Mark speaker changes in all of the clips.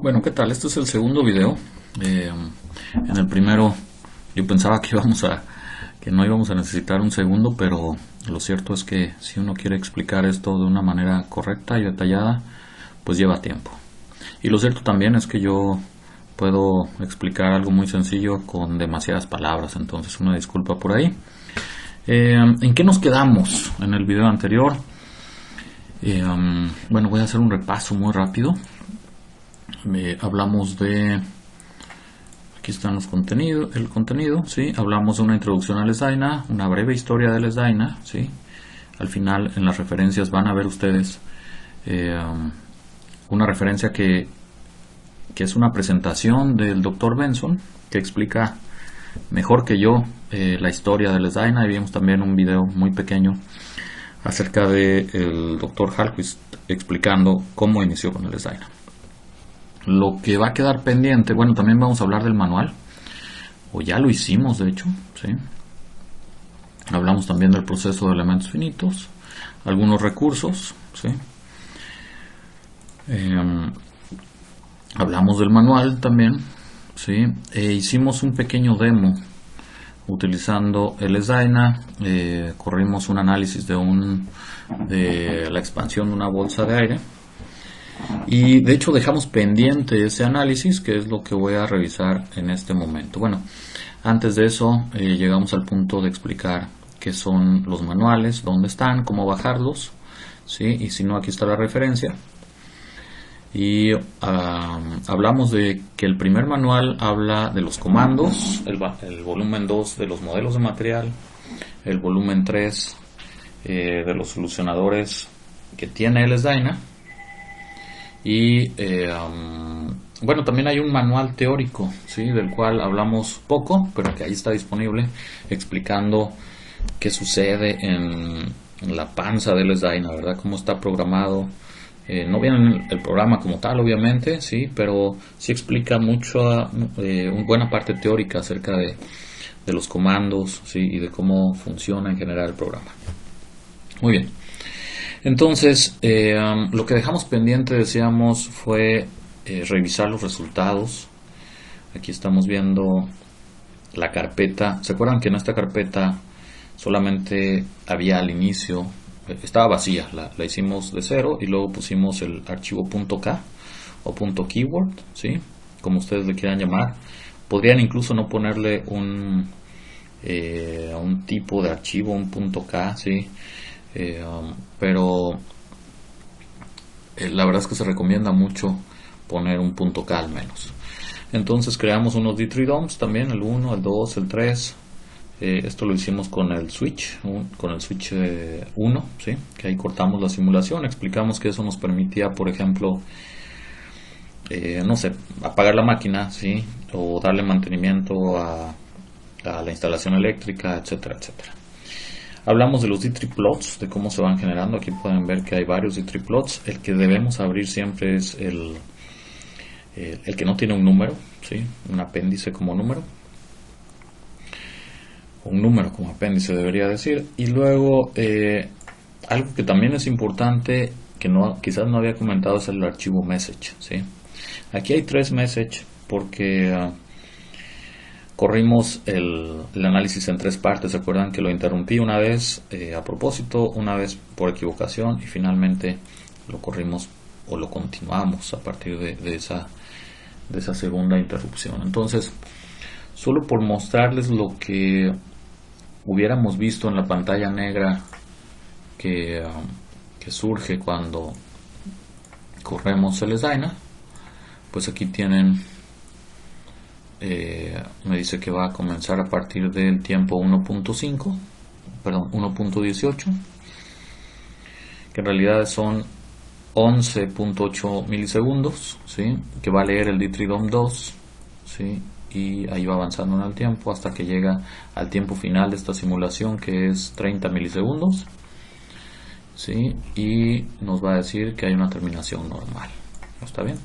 Speaker 1: Bueno, ¿qué tal? Este es el segundo video. En el primero yo pensaba que no íbamos a necesitar un segundo, pero lo cierto es que si uno quiere explicar esto de una manera correcta y detallada, pues lleva tiempo. Y lo cierto también es que yo puedo explicar algo muy sencillo con demasiadas palabras, entonces una disculpa por ahí. ¿En qué nos quedamos en el video anterior? Bueno, voy a hacer un repaso muy rápido. Hablamos de, aquí están el contenido, ¿sí? Hablamos de una introducción al SDAINA, una breve historia del SDAINA, ¿sí? Al final en las referencias van a ver ustedes una referencia que es una presentación del Dr. Benson, que explica mejor que yo la historia del SDAINA, y vimos también un video muy pequeño acerca del Dr. Hallquist explicando cómo inició con el SDAINA. Lo que va a quedar pendiente, bueno, también vamos a hablar del manual, o ya lo hicimos de hecho, ¿sí? Hablamos también del proceso de elementos finitos, algunos recursos, ¿sí? Hablamos del manual también, ¿sí? Hicimos un pequeño demo utilizando el SDAINA, corrimos un análisis de la expansión de una bolsa de aire. Y de hecho dejamos pendiente ese análisis, que es lo que voy a revisar en este momento. Bueno, antes de eso llegamos al punto de explicar qué son los manuales, dónde están, cómo bajarlos, ¿sí? Y si no, aquí está la referencia. Y hablamos de que el primer manual habla de los comandos, el volumen 2 de los modelos de material, el volumen 3 de los solucionadores que tiene el SDAINA. Y bueno, también hay un manual teórico, ¿sí? Del cual hablamos poco, pero que ahí está disponible, explicando qué sucede en la panza del SDAINA, ¿verdad? Cómo está programado. No viene el programa como tal, obviamente, sí, pero sí explica mucho, una buena parte teórica acerca de los comandos, sí, y de cómo funciona en general el programa. Muy bien. Entonces, lo que dejamos pendiente, decíamos, fue revisar los resultados. Aquí estamos viendo la carpeta. ¿Se acuerdan que en esta carpeta solamente había al inicio, estaba vacía, la hicimos de cero y luego pusimos el archivo .k o .keyword, ¿sí? Como ustedes le quieran llamar. Podrían incluso no ponerle un tipo de archivo, un .k, ¿sí? Pero la verdad es que se recomienda mucho poner un .k al menos. Entonces creamos unos D3DOMs también, el 1, el 2, el 3. Esto lo hicimos con el switch 1, ¿sí? Que ahí cortamos la simulación, explicamos que eso nos permitía, por ejemplo, no sé, apagar la máquina, ¿sí? O darle mantenimiento a la instalación eléctrica, etcétera, etcétera. Hablamos de los D3plots, de cómo se van generando. Aquí pueden ver que hay varios D3plots. El que debemos abrir siempre es el que no tiene un número, ¿sí? Un apéndice como número. Un número como apéndice debería decir. Y luego, algo que también es importante, que quizás no había comentado, es el archivo message, ¿sí? Aquí hay 3 message porque corrimos el análisis en 3 partes. ¿Se acuerdan que lo interrumpí una vez a propósito, una vez por equivocación y finalmente lo corrimos o lo continuamos a partir de esa segunda interrupción? Entonces, solo por mostrarles lo que hubiéramos visto en la pantalla negra que surge cuando corremos el SDAINA, pues aquí tienen, me dice que va a comenzar a partir del tiempo 1.18, que en realidad son 11.8 milisegundos, ¿sí? Que va a leer el D3DOM 2, ¿sí? Y ahí va avanzando en el tiempo hasta que llega al tiempo final de esta simulación, que es 30 milisegundos, ¿sí? Y nos va a decir que hay una terminación normal. ¿Está bien?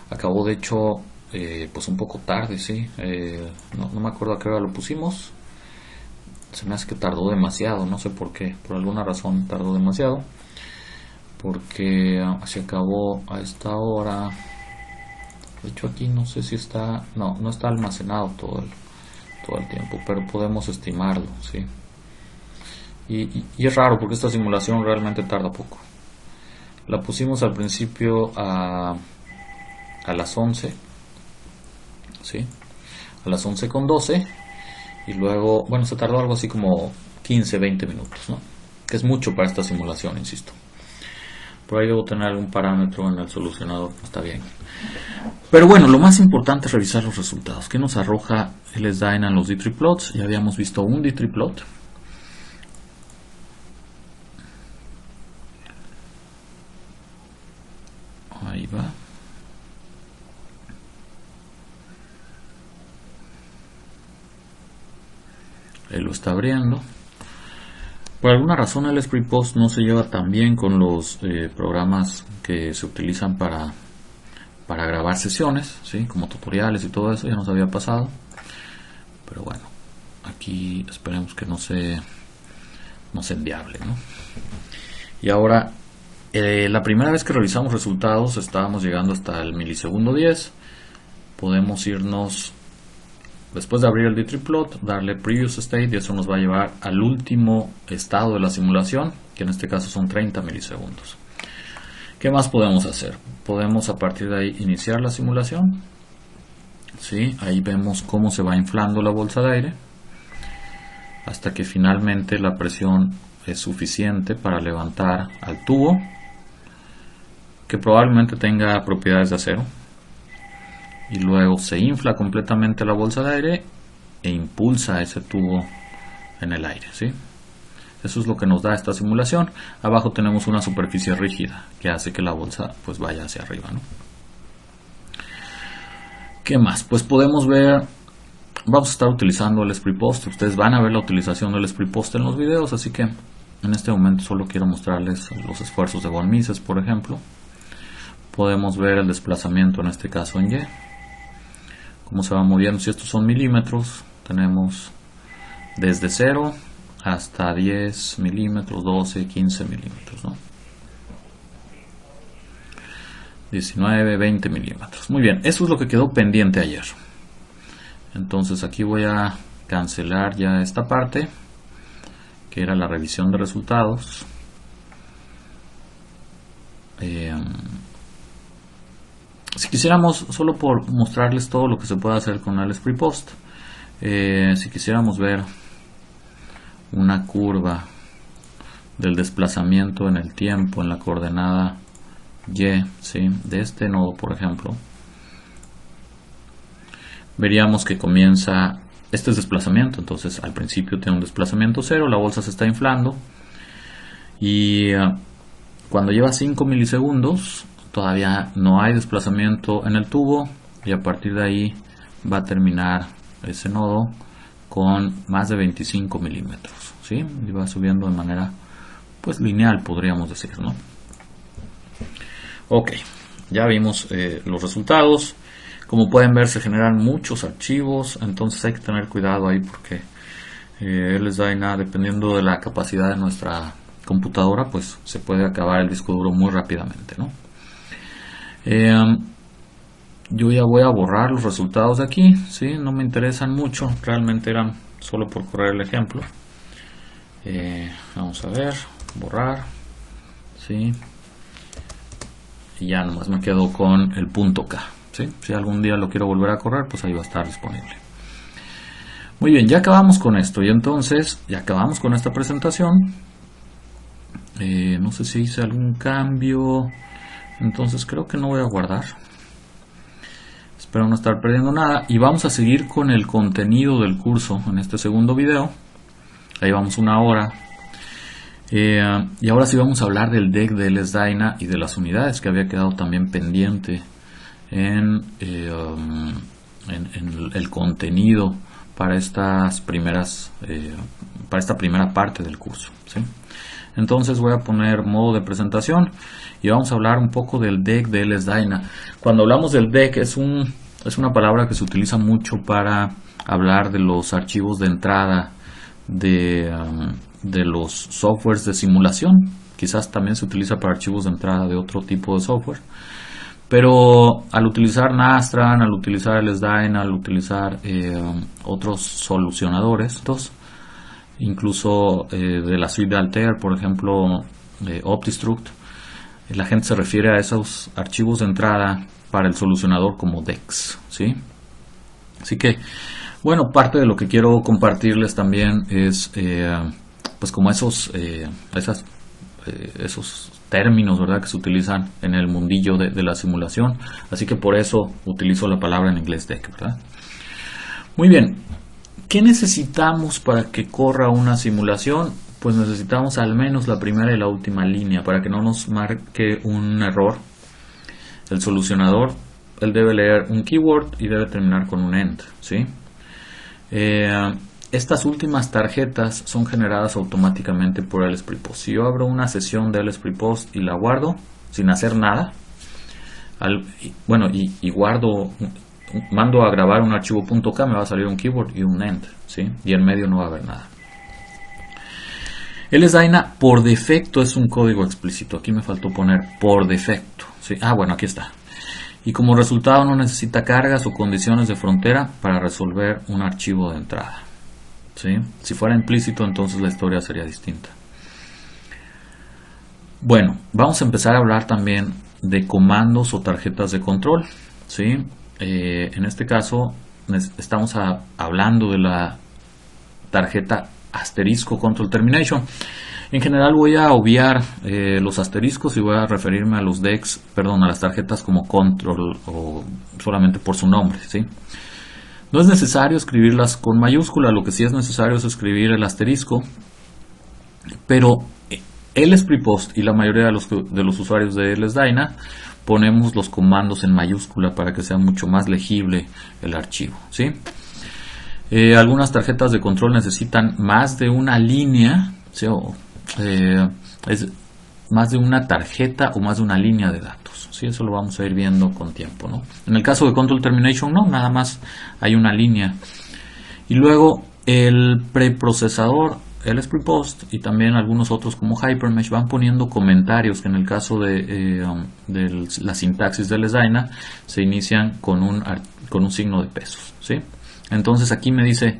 Speaker 1: Acabó de hecho pues un poco tarde, ¿sí? No me acuerdo a qué hora lo pusimos. Se me hace que tardó demasiado, no sé por qué, por alguna razón tardó demasiado, porque se acabó a esta hora De hecho aquí no sé si está, no está almacenado todo el tiempo, pero podemos estimarlo, ¿sí? Y es raro porque esta simulación realmente tarda poco. La pusimos al principio a las 11, ¿sí? A las 11:12, y luego, bueno, se tardó algo así como 15-20 minutos, ¿no? Que es mucho para esta simulación, insisto. Por ahí debo tener algún parámetro en el solucionador, está bien. Pero bueno, lo más importante es revisar los resultados. ¿Qué nos arroja el SDyna en los dtriplots? Ya habíamos visto un dtriplot. Ahí va. Él lo está abriendo. Por alguna razón el SpreadPost no se lleva tan bien con los programas que se utilizan para grabar sesiones, ¿sí? Como tutoriales y todo eso, ya nos había pasado. Pero bueno, aquí esperemos que no sea enviable, ¿no? Y ahora, la primera vez que revisamos resultados estábamos llegando hasta el milisegundo 10. Podemos irnos, después de abrir el dtriplot, darle previous state, y eso nos va a llevar al último estado de la simulación, que en este caso son 30 milisegundos. ¿Qué más podemos hacer? Podemos a partir de ahí iniciar la simulación. ¿Sí? Ahí vemos cómo se va inflando la bolsa de aire hasta que finalmente la presión es suficiente para levantar al tubo, que probablemente tenga propiedades de acero, y luego se infla completamente la bolsa de aire e impulsa ese tubo en el aire, ¿sí? Eso es lo que nos da esta simulación. Abajo tenemos una superficie rígida que hace que la bolsa pues vaya hacia arriba, ¿no? ¿Qué más? Pues podemos ver, vamos a estar utilizando el SpreadPost. Ustedes van a ver la utilización del SpreadPost en los videos, así que en este momento solo quiero mostrarles los esfuerzos de von Mises, por ejemplo. Podemos ver el desplazamiento, en este caso en Y, cómo se va moviendo. Si estos son milímetros, tenemos desde 0 hasta 10 milímetros, 12, 15 milímetros, ¿no? 19, 20 milímetros. Muy bien, eso es lo que quedó pendiente ayer. Entonces aquí voy a cancelar ya esta parte, que era la revisión de resultados. Si quisiéramos, solo por mostrarles todo lo que se puede hacer con el SpreadPost, si quisiéramos ver una curva del desplazamiento en el tiempo en la coordenada Y, ¿sí? De este nodo, por ejemplo, veríamos que comienza, este es desplazamiento, entonces al principio tiene un desplazamiento 0, la bolsa se está inflando, y cuando lleva 5 milisegundos todavía no hay desplazamiento en el tubo, y a partir de ahí va a terminar ese nodo con más de 25 milímetros, ¿sí? Y va subiendo de manera pues lineal, podríamos decir, ¿no? Ok, ya vimos los resultados. Como pueden ver, se generan muchos archivos, entonces hay que tener cuidado ahí porque el SDyna, dependiendo de la capacidad de nuestra computadora, pues se puede acabar el disco duro muy rápidamente, ¿no? Yo ya voy a borrar los resultados de aquí, ¿sí? No me interesan mucho, realmente eran solo por correr el ejemplo. Vamos a ver, borrar, ¿sí? Y ya nomás me quedo con el punto K, ¿sí? Si algún día lo quiero volver a correr, pues ahí va a estar disponible. Muy bien, ya acabamos con esto, y entonces ya acabamos con esta presentación. No sé si hice algún cambio, entonces creo que no voy a guardar. Espero no estar perdiendo nada, y vamos a seguir con el contenido del curso en este segundo video. Ahí vamos una hora. Y ahora sí vamos a hablar del deck del SDyna y de las unidades que había quedado también pendiente en el contenido para estas primeras para esta primera parte del curso, ¿sí? Entonces voy a poner modo de presentación y vamos a hablar un poco del deck del SDyna. Cuando hablamos del deck es una palabra que se utiliza mucho para hablar de los archivos de entrada de los softwares de simulación. Quizás también se utiliza para archivos de entrada de otro tipo de software, Pero al utilizar Nastran, al utilizar LSDyna, al utilizar otros solucionadores, incluso de la suite de Altair, por ejemplo, OptiStruct, la gente se refiere a esos archivos de entrada para el solucionador como DEX, ¿sí? Así que, bueno, parte de lo que quiero compartirles también es, pues como esos términos, ¿verdad?, que se utilizan en el mundillo de la simulación. Así que por eso utilizo la palabra en inglés DEC, ¿verdad? Muy bien. ¿Qué necesitamos para que corra una simulación? Pues necesitamos al menos la primera y la última línea para que no nos marque un error. El solucionador, él debe leer un keyword y debe terminar con un end, ¿sí? Estas últimas tarjetas son generadas automáticamente por LSprePost. Si yo abro una sesión de LSprePost y la guardo sin hacer nada, y guardo, mando a grabar un archivo .k, me va a salir un keyword y un end, ¿sí? Y en medio no va a haber nada. LSDyna por defecto es un código explícito. Aquí me faltó poner por defecto, ¿sí? Bueno, aquí está. Y como resultado no necesita cargas o condiciones de frontera para resolver un archivo de entrada, ¿sí? Si fuera implícito, entonces la historia sería distinta. Bueno, vamos a empezar a hablar también de comandos o tarjetas de control, ¿sí? En este caso estamos hablando de la tarjeta asterisco control termination. En general voy a obviar los asteriscos y voy a referirme a los DEX, a las tarjetas como control o solamente por su nombre, ¿sí? No es necesario escribirlas con mayúscula, lo que sí es necesario es escribir el asterisco, pero LSprePost y la mayoría de los usuarios de LSDyna ponemos los comandos en mayúscula para que sea mucho más legible el archivo, ¿sí? Algunas tarjetas de control necesitan más de una línea, ¿sí? Es más de una tarjeta o más de una línea de datos, ¿sí? Eso lo vamos a ir viendo con tiempo, ¿no? En el caso de control termination no, nada más hay una línea. Y luego el preprocesador, LSprePost y también algunos otros como Hypermesh van poniendo comentarios que en el caso de la sintaxis de LSDyna se inician con un signo de pesos, ¿sí? Entonces aquí me dice: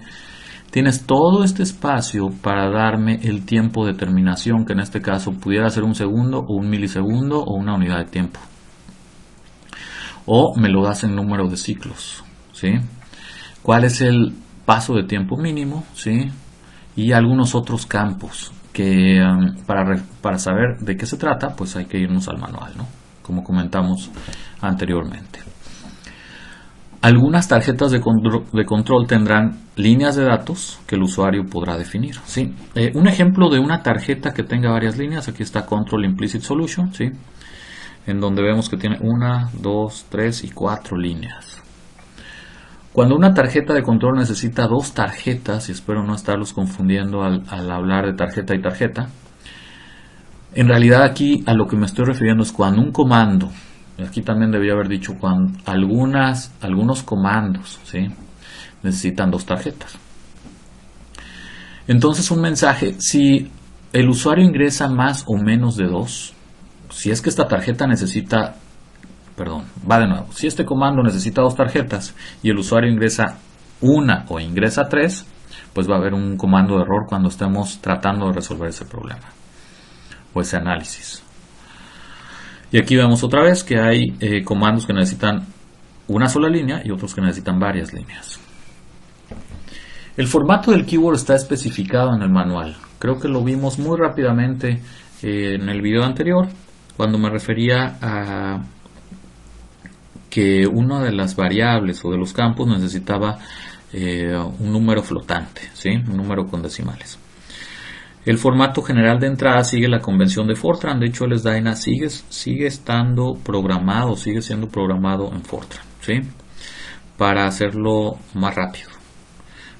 Speaker 1: tienes todo este espacio para darme el tiempo de terminación, que en este caso pudiera ser un segundo o un milisegundo o una unidad de tiempo. O me lo das en número de ciclos, ¿sí? ¿Cuál es el paso de tiempo mínimo? ¿Sí? Y algunos otros campos que para saber de qué se trata, pues hay que irnos al manual, ¿no? Como comentamos anteriormente. Algunas tarjetas de control tendrán líneas de datos que el usuario podrá definir, ¿sí? Un ejemplo de una tarjeta que tenga varias líneas, aquí está Control Implicit Solution, ¿sí? En donde vemos que tiene 1, 2, 3 y 4 líneas. Cuando una tarjeta de control necesita dos tarjetas, y espero no estarlos confundiendo al hablar de tarjeta y tarjeta, en realidad aquí a lo que me estoy refiriendo es cuando un comando, aquí también debía haber dicho cuando algunos comandos, ¿sí?, necesitan dos tarjetas. Entonces un mensaje, si el usuario ingresa más o menos de dos, si es que esta tarjeta necesita, va de nuevo, si este comando necesita dos tarjetas y el usuario ingresa una o ingresa tres, pues va a haber un comando de error cuando estemos tratando de resolver ese problema o ese análisis. Y aquí vemos otra vez que hay comandos que necesitan una sola línea y otros que necesitan varias líneas. El formato del keyword está especificado en el manual. Creo que lo vimos muy rápidamente en el video anterior, cuando me refería a que una de las variables o de los campos necesitaba un número flotante, ¿sí?, un número con decimales. El formato general de entrada sigue la convención de Fortran. De hecho, el LSDyna sigue siendo programado en Fortran, ¿sí?, para hacerlo más rápido.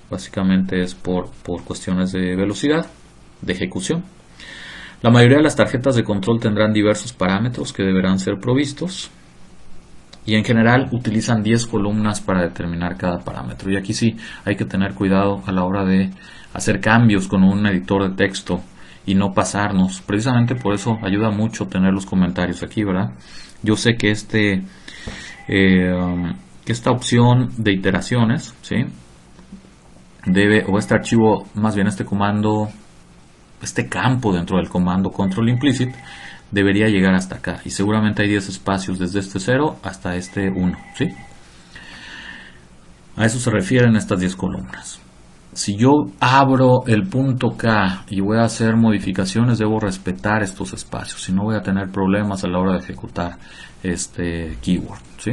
Speaker 1: Básicamente es por cuestiones de velocidad de ejecución. La mayoría de las tarjetas de control tendrán diversos parámetros que deberán ser provistos, y en general utilizan 10 columnas para determinar cada parámetro. Y aquí sí hay que tener cuidado a la hora de hacer cambios con un editor de texto y no pasarnos. Precisamente por eso ayuda mucho tener los comentarios aquí, ¿verdad? Yo sé que esta opción de iteraciones, ¿sí? O este archivo, más bien este comando, este campo dentro del comando control implicit, debería llegar hasta acá. Y seguramente hay 10 espacios desde este 0 hasta este 1, ¿sí? A eso se refieren estas 10 columnas. Si yo abro el punto K y voy a hacer modificaciones, debo respetar estos espacios, si no voy a tener problemas a la hora de ejecutar este keyword, ¿sí?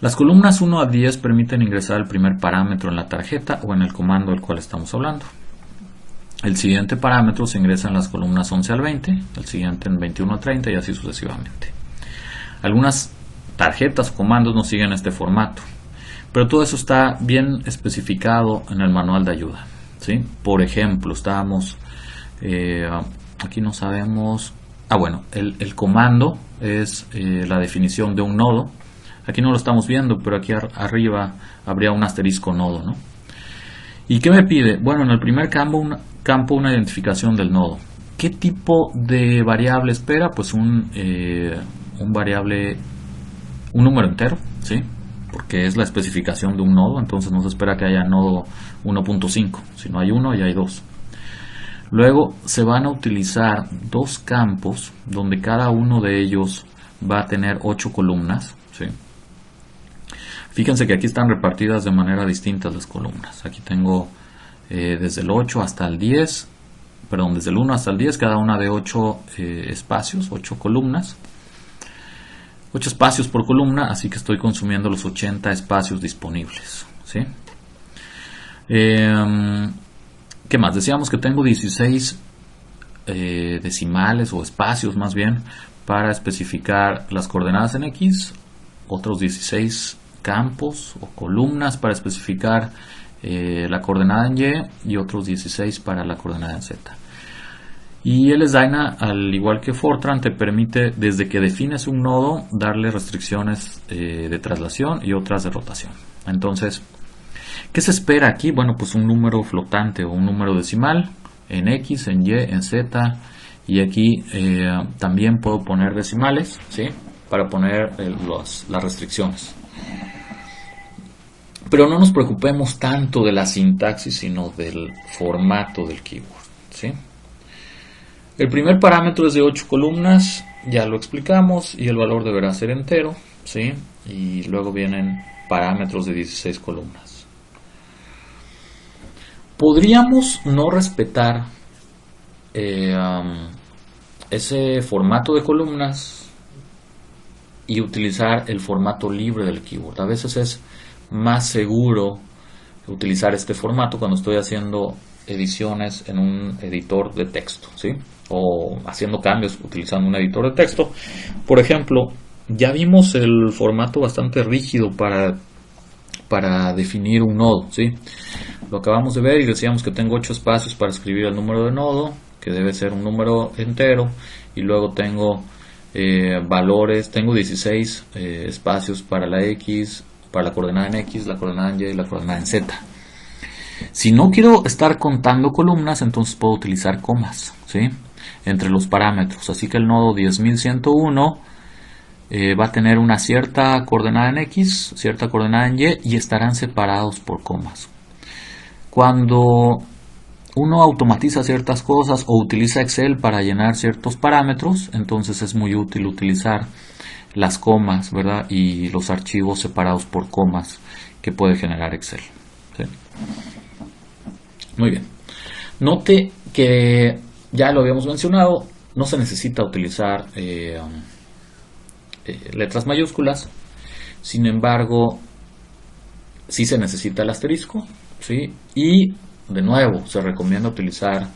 Speaker 1: Las columnas 1 a 10 permiten ingresar el primer parámetro en la tarjeta o en el comando del cual estamos hablando. El siguiente parámetro se ingresa en las columnas 11 al 20, el siguiente en 21 a 30 y así sucesivamente. Algunas tarjetas o comandos no siguen este formato, pero todo eso está bien especificado en el manual de ayuda, ¿sí? Por ejemplo, aquí no sabemos, bueno, el comando es la definición de un nodo. Aquí no lo estamos viendo, pero aquí arriba habría un asterisco nodo, ¿no? ¿Y qué me pide? Bueno, en el primer campo una identificación del nodo. ¿Qué tipo de variable espera? Pues un número entero, ¿sí? Porque es la especificación de un nodo, entonces no se espera que haya nodo 1.5, si no hay uno y hay dos. Luego se van a utilizar dos campos donde cada uno de ellos va a tener 8 columnas, ¿sí? Fíjense que aquí están repartidas de manera distinta las columnas. Aquí tengo desde el 8 hasta el 10, perdón, desde el 1 hasta el 10, cada una de 8 espacios, 8 columnas. 8 espacios por columna, así que estoy consumiendo los 80 espacios disponibles, ¿sí? ¿Qué más? Decíamos que tengo 16 decimales o espacios más bien para especificar las coordenadas en X, otros 16 campos o columnas para especificar la coordenada en Y y otros 16 para la coordenada en Z. Y el SDyna, al igual que Fortran, te permite desde que defines un nodo darle restricciones de traslación y otras de rotación. Entonces, ¿qué se espera aquí? Bueno, pues un número flotante o un número decimal en X, en Y, en Z, y aquí también puedo poner decimales, ¿sí? Para poner las restricciones. Pero no nos preocupemos tanto de la sintaxis, sino del formato del keyword, ¿sí? El primer parámetro es de 8 columnas, ya lo explicamos, y el valor deberá ser entero, ¿sí? Y luego vienen parámetros de 16 columnas. Podríamos no respetar ese formato de columnas y utilizar el formato libre del keyword. A veces es más seguro utilizar este formato cuando estoy haciendo ediciones en un editor de texto, ¿sí? O haciendo cambios utilizando un editor de texto. Por ejemplo, ya vimos el formato bastante rígido para definir un nodo, ¿sí? Lo acabamos de ver y decíamos que tengo 8 espacios para escribir el número de nodo, que debe ser un número entero, y luego tengo valores, tengo 16 espacios para la X, para la coordenada en X, la coordenada en Y y la coordenada en Z. Si no quiero estar contando columnas, entonces puedo utilizar comas, ¿sí? Entre los parámetros. Así que el nodo 10.101 va a tener una cierta coordenada en X, cierta coordenada en Y, y estarán separados por comas. Cuando uno automatiza ciertas cosas o utiliza Excel para llenar ciertos parámetros, entonces es muy útil utilizar las comas, ¿verdad? Y los archivos separados por comas que puede generar Excel, ¿sí? Muy bien. Note que ya lo habíamos mencionado, no se necesita utilizar letras mayúsculas. Sin embargo, sí se necesita el asterisco, ¿sí? Y de nuevo se recomienda utilizar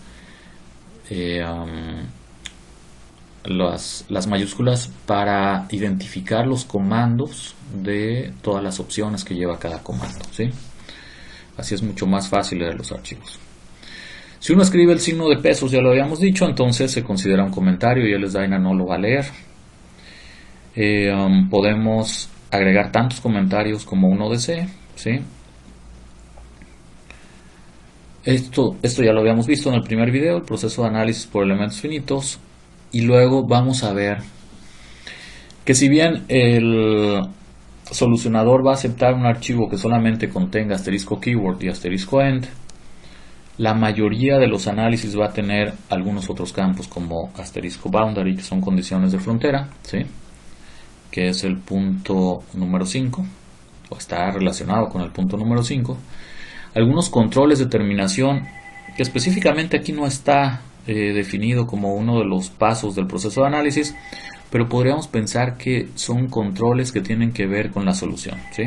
Speaker 1: las mayúsculas para identificar los comandos de todas las opciones que lleva cada comando, ¿sí? Así es mucho más fácil leer los archivos. Si uno escribe el signo de pesos, ya lo habíamos dicho, entonces se considera un comentario y el SDyna no lo va a leer. Podemos agregar tantos comentarios como uno desee, ¿sí? Esto ya lo habíamos visto en el primer video, el proceso de análisis por elementos finitos. Y luego vamos a ver que si bien el solucionador va a aceptar un archivo que solamente contenga asterisco keyword y asterisco end, la mayoría de los análisis va a tener algunos otros campos como asterisco boundary, que son condiciones de frontera, ¿sí? Que es el punto número 5, o está relacionado con el punto número 5. Algunos controles de terminación, que específicamente aquí no está definido como uno de los pasos del proceso de análisis, pero podríamos pensar que son controles que tienen que ver con la solución, ¿sí?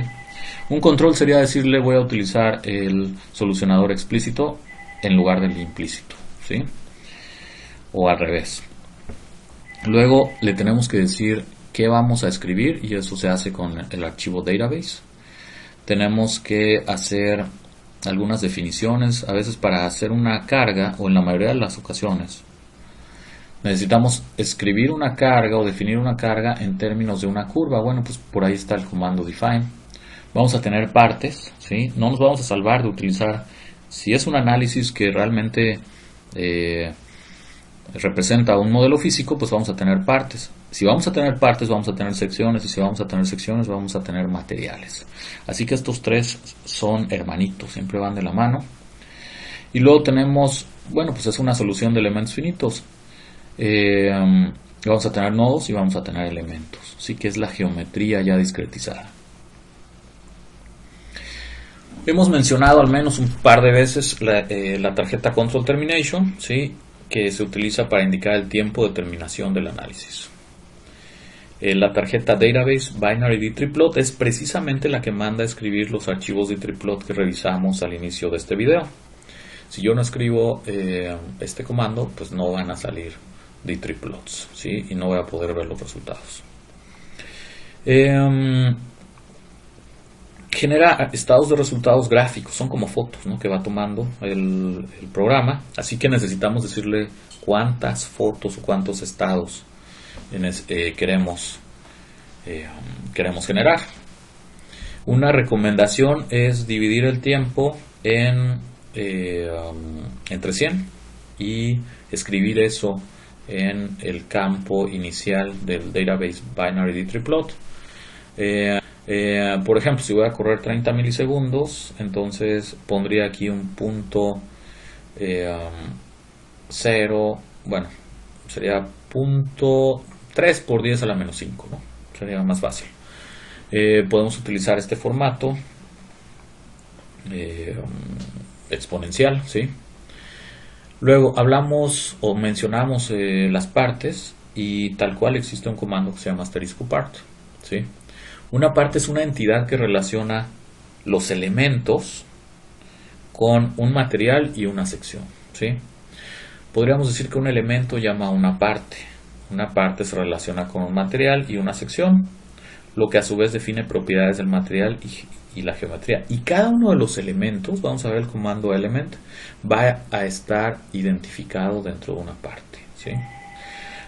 Speaker 1: Un control sería decirle voy a utilizar el solucionador explícito en lugar del implícito, ¿sí? O al revés. Luego le tenemos que decir qué vamos a escribir, y eso se hace con el archivo database. Tenemos que hacer algunas definiciones, a veces para hacer una carga, o en la mayoría de las ocasiones necesitamos escribir una carga o definir una carga en términos de una curva. Bueno, pues por ahí está el comando define. Vamos a tener partes, ¿sí? No nos vamos a salvar de utilizar, si es un análisis que realmente representa un modelo físico, pues vamos a tener partes. Si vamos a tener partes, vamos a tener secciones, y si vamos a tener secciones, vamos a tener materiales. Así que estos tres son hermanitos, siempre van de la mano. Y luego tenemos, bueno, pues es una solución de elementos finitos. Vamos a tener nodos y vamos a tener elementos. Así que es la geometría ya discretizada. Hemos mencionado al menos un par de veces la tarjeta Control Termination, ¿sí? Que se utiliza para indicar el tiempo de terminación del análisis. La tarjeta Database Binary dtrplot es precisamente la que manda a escribir los archivos dtrplot que revisamos al inicio de este video. Si yo no escribo este comando, pues no van a salir dtrplots, ¿sí? Y no voy a poder ver los resultados. Genera estados de resultados gráficos, son como fotos, ¿no? Que va tomando el programa, así que necesitamos decirle cuántas fotos o cuántos estados queremos generar. Una recomendación es dividir el tiempo entre 100 y escribir eso en el campo inicial del database binary dtrplot. Por ejemplo, si voy a correr 30 milisegundos, entonces pondría aquí un punto 0, bueno, sería punto 3 por 10 a la menos 5, ¿no? Sería más fácil. Podemos utilizar este formato exponencial, ¿sí? Luego hablamos o mencionamos las partes, y tal cual existe un comando que se llama asterisco part, ¿sí? Una parte es una entidad que relaciona los elementos con un material y una sección, ¿sí? Podríamos decir que un elemento llama a una parte. Una parte se relaciona con un material y una sección, lo que a su vez define propiedades del material y la geometría. Y cada uno de los elementos, vamos a ver el comando element, va a estar identificado dentro de una parte, ¿sí?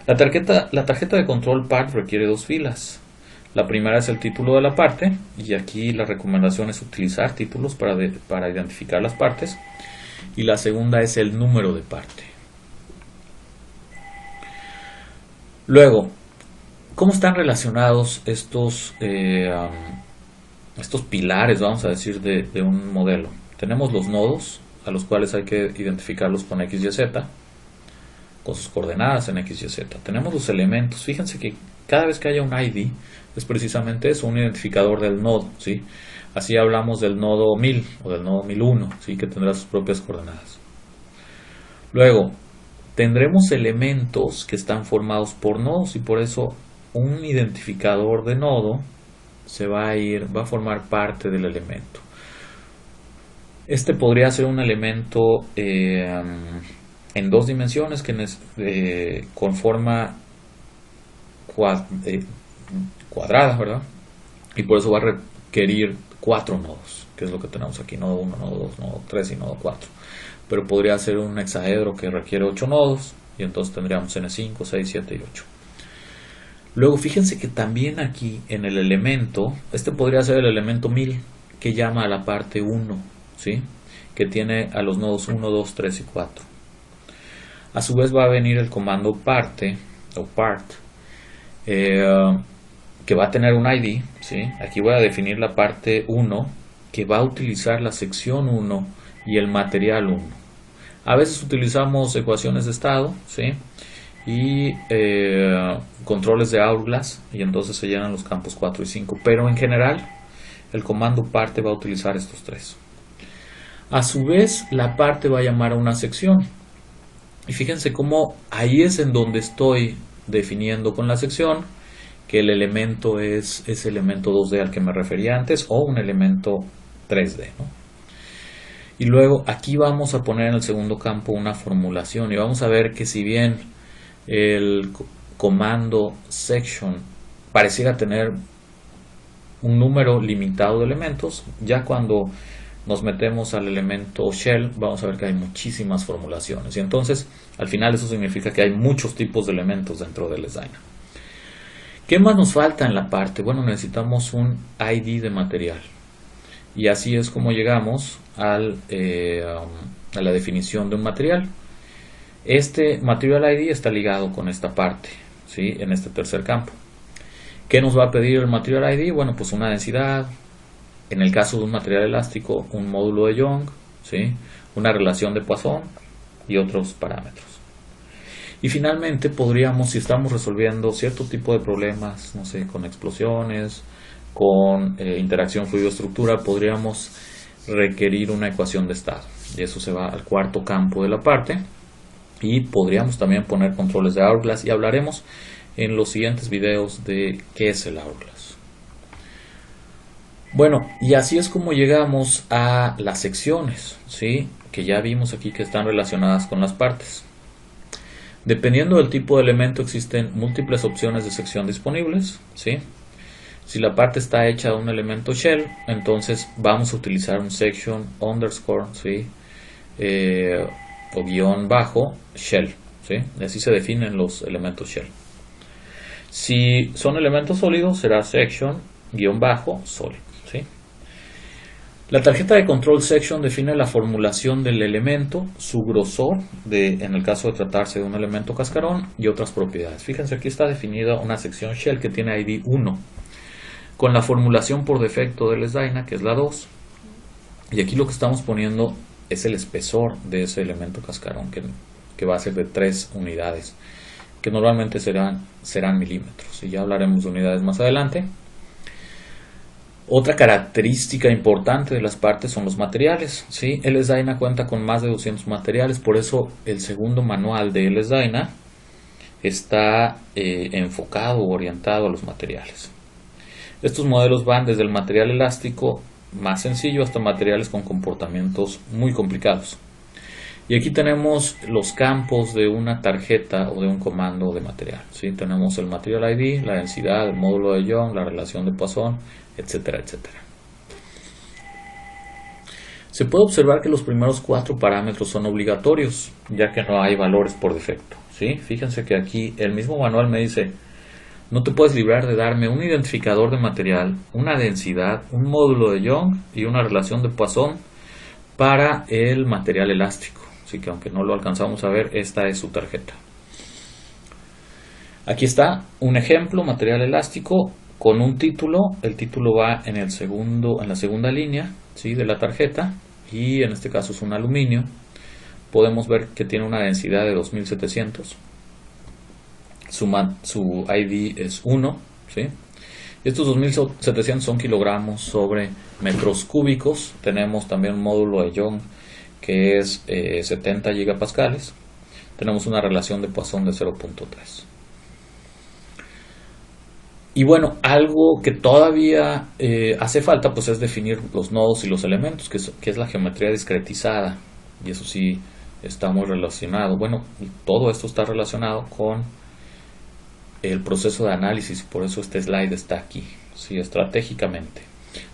Speaker 1: La tarjeta de control part requiere dos filas. La primera es el título de la parte, y aquí la recomendación es utilizar títulos para identificar las partes. Y la segunda es el número de parte. Luego, ¿cómo están relacionados estos pilares, vamos a decir, de un modelo? Tenemos los nodos, a los cuales hay que identificarlos con X, Y, Z, con sus coordenadas en X, Y, Z. Tenemos los elementos. Fíjense que cada vez que haya un ID, es precisamente eso, un identificador del nodo, ¿sí? Así hablamos del nodo 1000 o del nodo 1001, ¿sí? Que tendrá sus propias coordenadas. Luego, tendremos elementos que están formados por nodos, y por eso un identificador de nodo va a formar parte del elemento. Este podría ser un elemento en dos dimensiones, con forma cuadrada, ¿verdad? Y por eso va a requerir 4 nodos, que es lo que tenemos aquí: nodo 1, nodo 2, nodo 3 y nodo 4. Pero podría ser un hexaedro que requiere 8 nodos, y entonces tendríamos N5, 6, 7 y 8. Luego fíjense que también aquí en el elemento, este podría ser el elemento 1000, que llama a la parte 1, ¿sí? que tiene a los nodos 1, 2, 3 y 4. A su vez va a venir el comando parte o part, que va a tener un ID, ¿sí? Aquí voy a definir la parte 1, que va a utilizar la sección 1 y el material 1. A veces utilizamos ecuaciones de estado, ¿sí? Y controles de Hourglass, y entonces se llenan los campos 4 y 5, pero en general el comando parte va a utilizar estos tres. A su vez, la parte va a llamar a una sección, y fíjense cómo ahí es en donde estoy definiendo con la sección que el elemento es ese elemento 2D al que me refería antes, o un elemento 3D, ¿no? Y luego aquí vamos a poner en el segundo campo una formulación, y vamos a ver que si bien el comando section pareciera tener un número limitado de elementos, ya cuando nos metemos al elemento shell vamos a ver que hay muchísimas formulaciones, y entonces al final eso significa que hay muchos tipos de elementos dentro del Sdyna. ¿Qué más nos falta en la parte? Bueno, necesitamos un ID de material, y así es como llegamos a la definición de un material. Este material ID está ligado con esta parte, ¿sí? En este tercer campo. ¿Qué nos va a pedir el material ID? Bueno, pues una densidad, en el caso de un material elástico, un módulo de Young, ¿sí? Una relación de Poisson y otros parámetros. Y finalmente podríamos, si estamos resolviendo cierto tipo de problemas, no sé, con explosiones, con interacción fluido-estructura, podríamos requerir una ecuación de estado, y eso se va al cuarto campo de la parte. Y podríamos también poner controles de Hourglass, y hablaremos en los siguientes videos de qué es el Hourglass. Bueno, y así es como llegamos a las secciones, ¿sí? Que ya vimos aquí que están relacionadas con las partes. Dependiendo del tipo de elemento existen múltiples opciones de sección disponibles, ¿sí? Si la parte está hecha de un elemento shell, entonces vamos a utilizar un section underscore, ¿sí? O guión bajo shell, ¿sí? Así se definen los elementos shell. Si son elementos sólidos será section guión bajo solid, ¿sí? La tarjeta de control section define la formulación del elemento, su grosor, en el caso de tratarse de un elemento cascarón, y otras propiedades. Fíjense, aquí está definida una sección shell que tiene ID 1, con la formulación por defecto del Sdyna, que es la 2. Y aquí lo que estamos poniendo es el espesor de ese elemento cascarón, que va a ser de 3 unidades, que normalmente serán milímetros, y ya hablaremos de unidades más adelante. Otra característica importante de las partes son los materiales, ¿sí? El Sdyna cuenta con más de 200 materiales, por eso el segundo manual de el Sdyna está enfocado o orientado a los materiales. Estos modelos van desde el material elástico más sencillo hasta materiales con comportamientos muy complicados. Y aquí tenemos los campos de una tarjeta o de un comando de material, ¿sí? Tenemos el material ID, la densidad, el módulo de Young, la relación de Poisson, etcétera, etcétera. Se puede observar que los primeros 4 parámetros son obligatorios, ya que no hay valores por defecto, ¿sí? Fíjense que aquí el mismo manual me dice: no te puedes librar de darme un identificador de material, una densidad, un módulo de Young y una relación de Poisson para el material elástico. Así que aunque no lo alcanzamos a ver, esta es su tarjeta. Aquí está un ejemplo, material elástico, con un título. El título va en la segunda línea, ¿sí? De la tarjeta, y en este caso es un aluminio. Podemos ver que tiene una densidad de 2700. Su ID es 1, ¿sí? Estos 2700 son kilogramos sobre metros cúbicos. Tenemos también un módulo de Young que es 70 gigapascales. Tenemos una relación de Poisson de 0.3. Y bueno, algo que todavía hace falta pues es definir los nodos y los elementos, que es la geometría discretizada, y eso sí está muy relacionado. Bueno, todo esto está relacionado con el proceso de análisis, y por eso este slide está aquí, ¿sí? Estratégicamente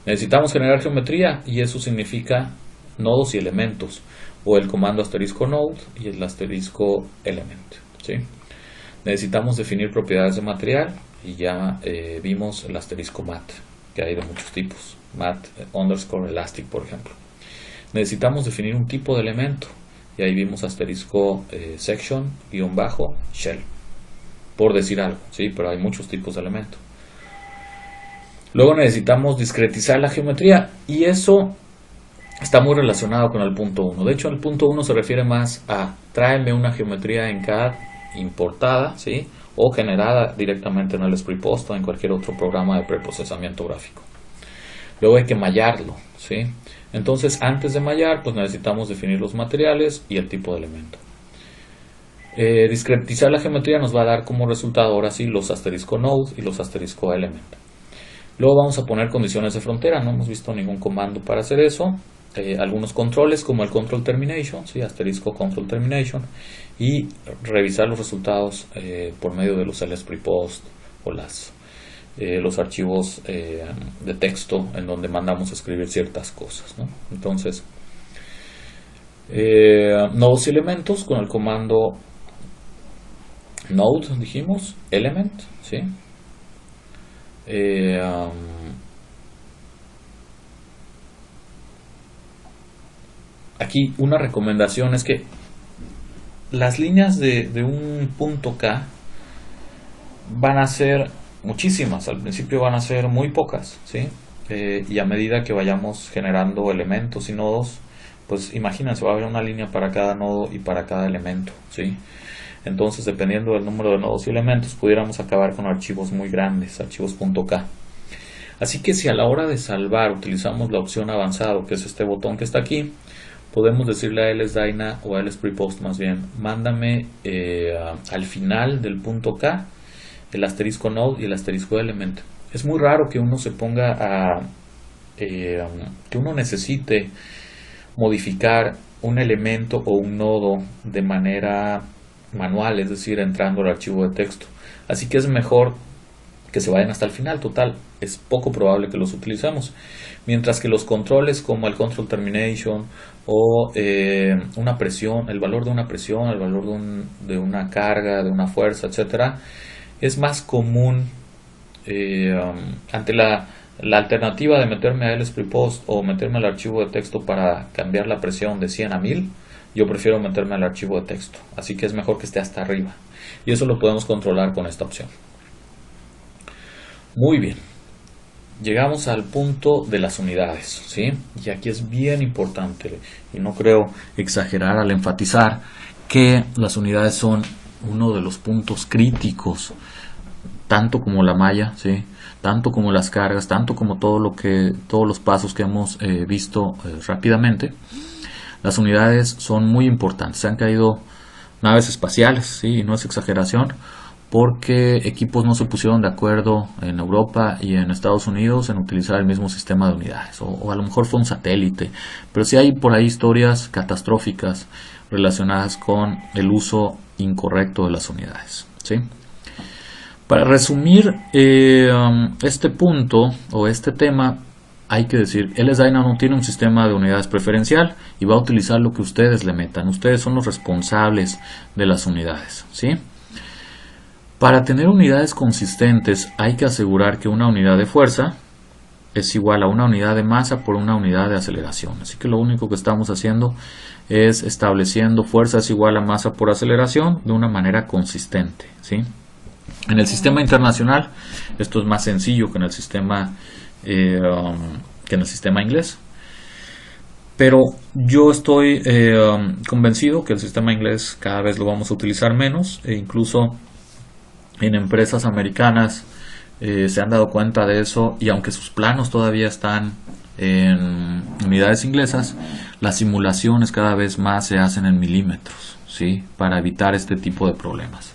Speaker 1: necesitamos generar geometría, y eso significa nodos y elementos, o el comando asterisco node y el asterisco element, ¿sí? Necesitamos definir propiedades de material, y ya vimos el asterisco mat, que hay de muchos tipos, mat underscore elastic, por ejemplo. necesitamos definir un tipo de elemento. Y ahí vimos asterisco section _ shell, por decir algo, ¿sí? Pero hay muchos tipos de elementos. Luego necesitamos discretizar la geometría, y eso está muy relacionado con el punto 1. De hecho, el punto 1 se refiere más a tráeme una geometría en CAD importada, ¿sí? O generada directamente en el SpreePost o en cualquier otro programa de preprocesamiento gráfico. Luego hay que mallarlo, ¿sí? Entonces, antes de mallar, pues necesitamos definir los materiales y el tipo de elemento. Discretizar la geometría nos va a dar como resultado ahora sí los asterisco node y los asterisco element. Luego vamos a poner condiciones de frontera. No hemos visto ningún comando para hacer eso. Algunos controles como el control termination, ¿sí? Asterisco control termination, y revisar los resultados por medio de los LSpreePost o los archivos de texto en donde mandamos a escribir ciertas cosas, ¿no? Entonces, nodes y elementos con el comando node, dijimos, element, ¿sí? Aquí una recomendación es que las líneas de un punto K van a ser muchísimas. Al principio van a ser muy pocas, ¿sí? Y a medida que vayamos generando elementos y nodos, pues imagínense, va a haber una línea para cada nodo y para cada elemento, ¿sí? Entonces, dependiendo del número de nodos y elementos, pudiéramos acabar con archivos muy grandes, archivos .k. Así que si a la hora de salvar utilizamos la opción avanzado, que es este botón que está aquí, podemos decirle a LSDyna o a LSpreePost más bien, mándame al final del punto K el asterisco node y el asterisco element. Es muy raro que uno se ponga que uno necesite modificar un elemento o un nodo de manera manual, es decir, entrando al archivo de texto. Así que es mejor que se vayan hasta el final. Total, es poco probable que los utilicemos. Mientras que los controles como el control termination o una presión, el valor de una presión, el valor de una carga, de una fuerza, etcétera, es más común ante la alternativa de meterme a LSpreePost o meterme al archivo de texto para cambiar la presión de 100 a 1000. Yo prefiero meterme al archivo de texto, así que es mejor que esté hasta arriba, y eso lo podemos controlar con esta opción. Muy bien, llegamos al punto de las unidades, ¿sí? Y aquí es bien importante, y no creo exagerar al enfatizar que las unidades son uno de los puntos críticos, tanto como la malla, ¿sí? Tanto como las cargas, tanto como todos los pasos que hemos visto rápidamente. Las unidades son muy importantes. Se han caído naves espaciales, ¿sí? Y no es exageración, porque equipos no se pusieron de acuerdo en Europa y en Estados Unidos en utilizar el mismo sistema de unidades, o a lo mejor fue un satélite, pero sí hay por ahí historias catastróficas relacionadas con el uso incorrecto de las unidades, ¿sí? Para resumir este punto o este tema, hay que decir, LSDyna no tiene un sistema de unidades preferencial y va a utilizar lo que ustedes le metan. Ustedes son los responsables de las unidades, ¿sí? Para tener unidades consistentes hay que asegurar que una unidad de fuerza es igual a una unidad de masa por una unidad de aceleración. Así que lo único que estamos haciendo es estableciendo fuerza es igual a masa por aceleración de una manera consistente, ¿sí? En el sistema internacional esto es más sencillo que en el sistema inglés, pero yo estoy convencido que el sistema inglés cada vez lo vamos a utilizar menos, e incluso en empresas americanas se han dado cuenta de eso, y aunque sus planos todavía están en unidades inglesas, las simulaciones cada vez más se hacen en milímetros, ¿sí? Para evitar este tipo de problemas.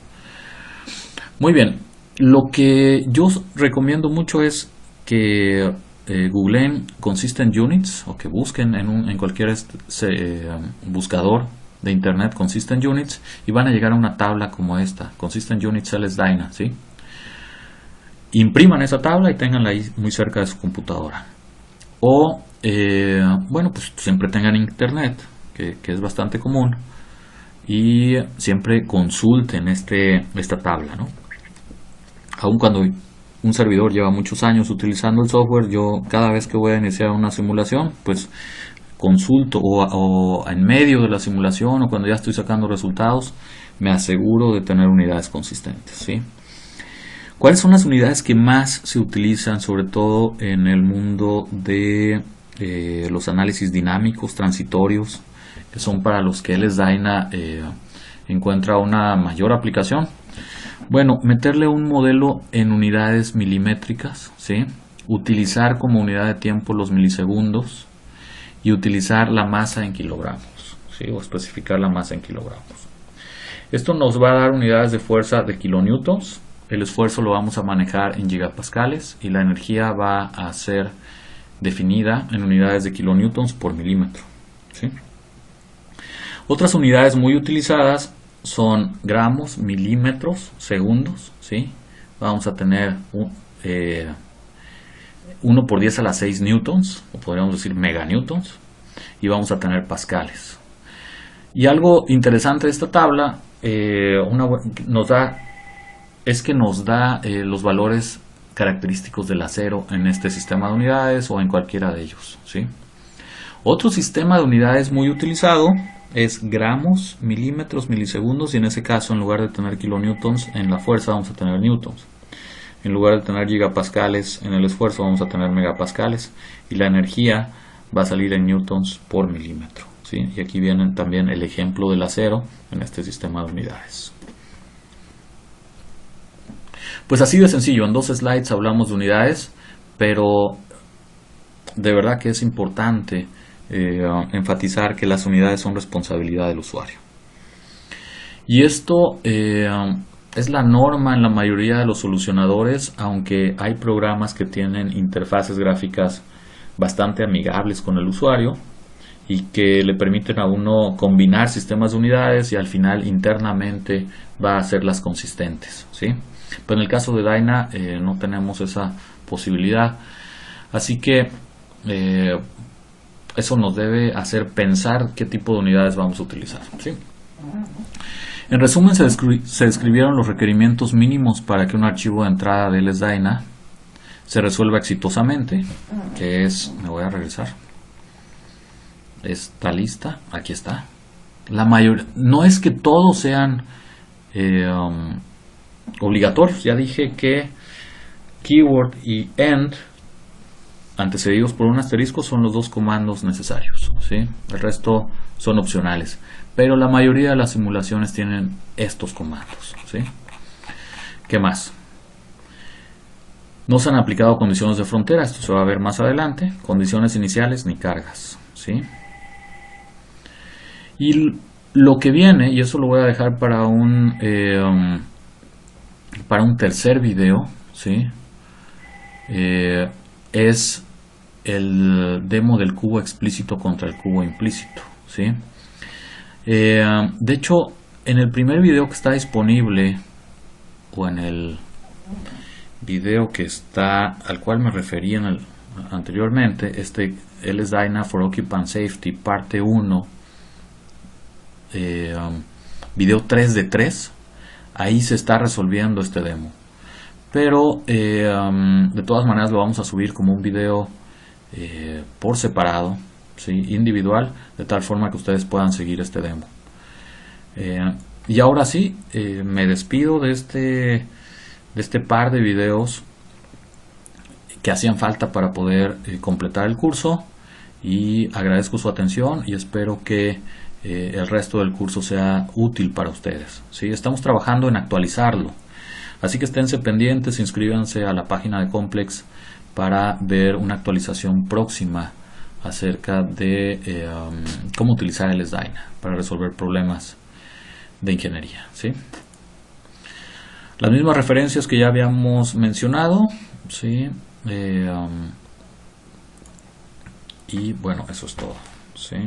Speaker 1: Muy bien, lo que yo recomiendo mucho es que googleen Consistent Units, o que busquen en cualquier buscador de internet Consistent Units, y van a llegar a una tabla como esta, Consistent Units LSDyna, ¿sí? Impriman esa tabla y tenganla ahí muy cerca de su computadora, o bueno, pues siempre tengan internet, que es bastante común, y siempre consulten esta tabla, ¿no? Aun cuando un servidor lleva muchos años utilizando el software, yo cada vez que voy a iniciar una simulación, pues consulto o en medio de la simulación o cuando ya estoy sacando resultados, me aseguro de tener unidades consistentes, ¿sí? ¿Cuáles son las unidades que más se utilizan, sobre todo en el mundo de los análisis dinámicos, transitorios, que son para los que LS-DYNA encuentra una mayor aplicación? Bueno, meterle un modelo en unidades milimétricas, ¿sí? Utilizar como unidad de tiempo los milisegundos y utilizar la masa en kilogramos, ¿sí? O especificar la masa en kilogramos. Esto nos va a dar unidades de fuerza de kilonewtons. El esfuerzo lo vamos a manejar en gigapascales y la energía va a ser definida en unidades de kilonewtons por milímetro, ¿sí? Otras unidades muy utilizadas son gramos, milímetros, segundos, ¿sí? Vamos a tener 1 por 10 a la 6 newtons, o podríamos decir meganewtons, y vamos a tener pascales. Y algo interesante de esta tabla nos da los valores característicos del acero en este sistema de unidades o en cualquiera de ellos, ¿sí? Otro sistema de unidades muy utilizado es gramos, milímetros, milisegundos, y en ese caso, en lugar de tener kilonewtons en la fuerza, vamos a tener newtons. En lugar de tener gigapascales en el esfuerzo, vamos a tener megapascales, y la energía va a salir en newtons por milímetro, ¿sí? Y aquí viene también el ejemplo del acero en este sistema de unidades. Pues así de sencillo, en 2 slides hablamos de unidades, pero de verdad que es importante enfatizar que las unidades son responsabilidad del usuario. Y esto es la norma en la mayoría de los solucionadores, aunque hay programas que tienen interfaces gráficas bastante amigables con el usuario y que le permiten a uno combinar sistemas de unidades y al final internamente va a hacerlas consistentes, ¿sí? Pero en el caso de Dyna no tenemos esa posibilidad, así que eso nos debe hacer pensar qué tipo de unidades vamos a utilizar, ¿sí? En resumen, se describieron los requerimientos mínimos para que un archivo de entrada de LS-DYNA se resuelva exitosamente, que es, me voy a regresar, esta lista, aquí está. La mayoría, no es que todos sean obligatorios, ya dije que keyword y end antecedidos por un asterisco son los 2 comandos necesarios, ¿sí? El resto son opcionales, pero la mayoría de las simulaciones tienen estos comandos, ¿sí? ¿Qué más? No se han aplicado condiciones de frontera, esto se va a ver más adelante, condiciones iniciales ni cargas, ¿sí? Y lo que viene, y eso lo voy a dejar para un tercer video, ¿sí? Es el demo del cubo explícito contra el cubo implícito, ¿sí? De hecho, en el primer video que está disponible, o en el video que está al cual me referí anteriormente, este LS-DYNA for Occupant Safety parte 1, video 3 de 3, ahí se está resolviendo este demo, pero de todas maneras lo vamos a subir como un video por separado, ¿sí? Individual, de tal forma que ustedes puedan seguir este demo. Y ahora sí, me despido de este par de videos que hacían falta para poder completar el curso, y agradezco su atención y espero que el resto del curso sea útil para ustedes, ¿sí? Estamos trabajando en actualizarlo, así que esténse pendientes, inscríbanse a la página de Complex para ver una actualización próxima acerca de cómo utilizar el LS-DYNA para resolver problemas de ingeniería, ¿sí? Las mismas referencias que ya habíamos mencionado, ¿sí? Y bueno, eso es todo, ¿sí?